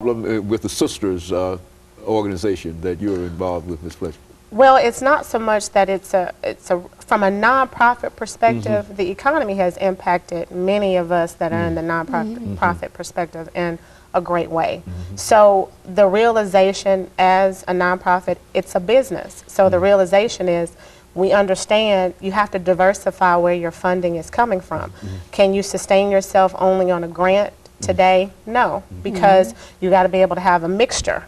With the sisters organization that you're involved with, Ms. Fletcher? Well, it's not so much that it's a from a nonprofit perspective. The economy has impacted many of us that are in the nonprofit perspective in a great way. So the realization as a nonprofit, it's a business. So the realization is we understand you have to diversify where your funding is coming from. Can you sustain yourself only on a grant today? No, because you got to be able to have a mixture,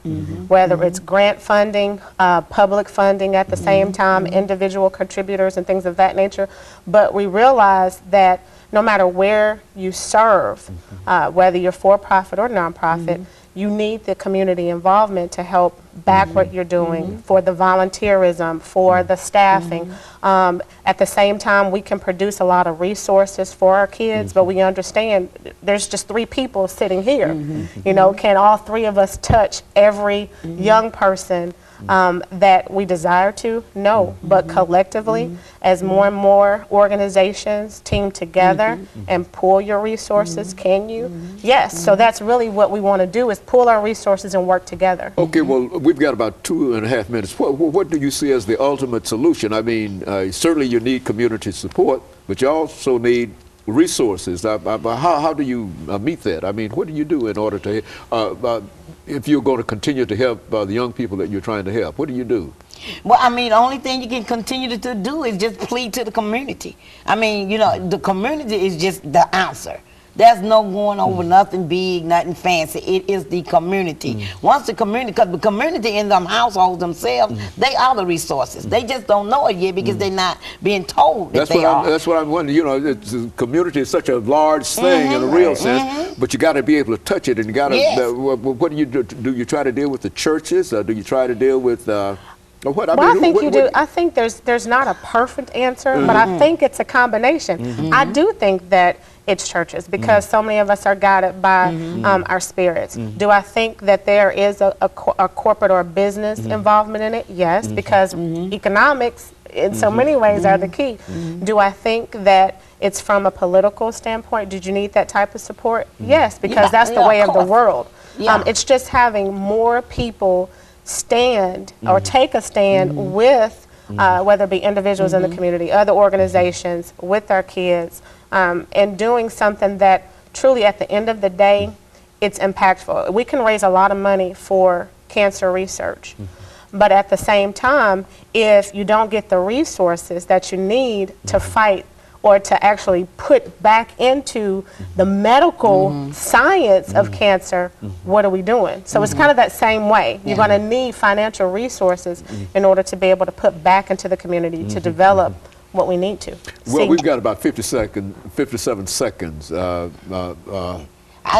whether it's grant funding, public funding at the same time, individual contributors and things of that nature. But we realize that no matter where you serve, whether you're for-profit or nonprofit, you need the community involvement to help back what you're doing, for the volunteerism, for the staffing. At the same time, we can produce a lot of resources for our kids, but we understand there's just 3 people sitting here. You know, can all 3 of us touch every young person that we desire to? No, but collectively, as more and more organizations team together and pool your resources, can you? Yes, so that's really what we want to do, is pool our resources and work together. Okay, well, we've got about 2.5 minutes. What do you see as the ultimate solution? I mean, certainly you need community support, but you also need resources. How do you meet that? I mean, what do you do in order to, if you're going to continue to help the young people that you're trying to help, what do you do? Well, I mean, the only thing you can continue to do is just plead to the community. I mean, you know, the community is just the answer. There's no going over nothing big, nothing fancy. It is the community. Once the community, because the community in them households themselves, they are the resources. They just don't know it yet because they're not being told that they are. That's what I'm wondering. You know, the community is such a large thing in a real sense, but you got to be able to touch it, and you got to. What do you do? Do you try to deal with the churches? Do you try to deal with? What? I think you do. I think there's not a perfect answer, but I think it's a combination. I do think that it's churches, because so many of us are guided by our spirits. Do I think that there is a corporate or a business involvement in it? Yes, because economics in so many ways are the key. Do I think that it's from a political standpoint? Did you need that type of support? Yes, because that's the way of the world. It's just having more people stand or take a stand with whether it be individuals in the community, other organizations, with our kids, and doing something that truly at the end of the day, it's impactful. We can raise a lot of money for cancer research, but at the same time, if you don't get the resources that you need to fight or to actually put back into the medical science of cancer, what are we doing? So it's kind of that same way. You're going to need financial resources in order to be able to put back into the community to develop what we need to. Well, we've got about 57 seconds.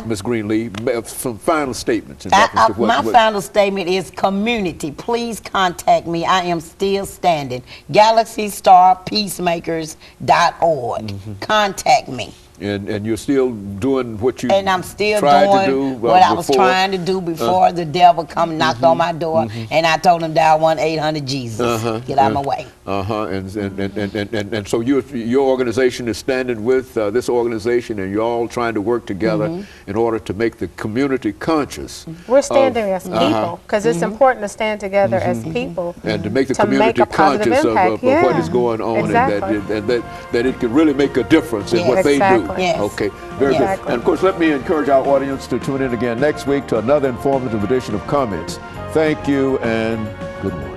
Ms. Greenlee, some final statements. My final statement is community. Please contact me. I am still standing. GalaxyStarPeacemakers.org. Contact me. And you're still doing what you and I'm still doing what I was trying to do before the devil come knocked on my door, and I told him dial 1-800-Jesus. Get out of my way. And so your organization is standing with this organization, and you're all trying to work together in order to make the community conscious. We're standing as people, because it's important to stand together as people and to make the community conscious of what is going on, and that it can really make a difference in what they do. Yes. Okay, very good. And of course, let me encourage our audience to tune in again next week to another informative edition of Comments. Thank you and good morning.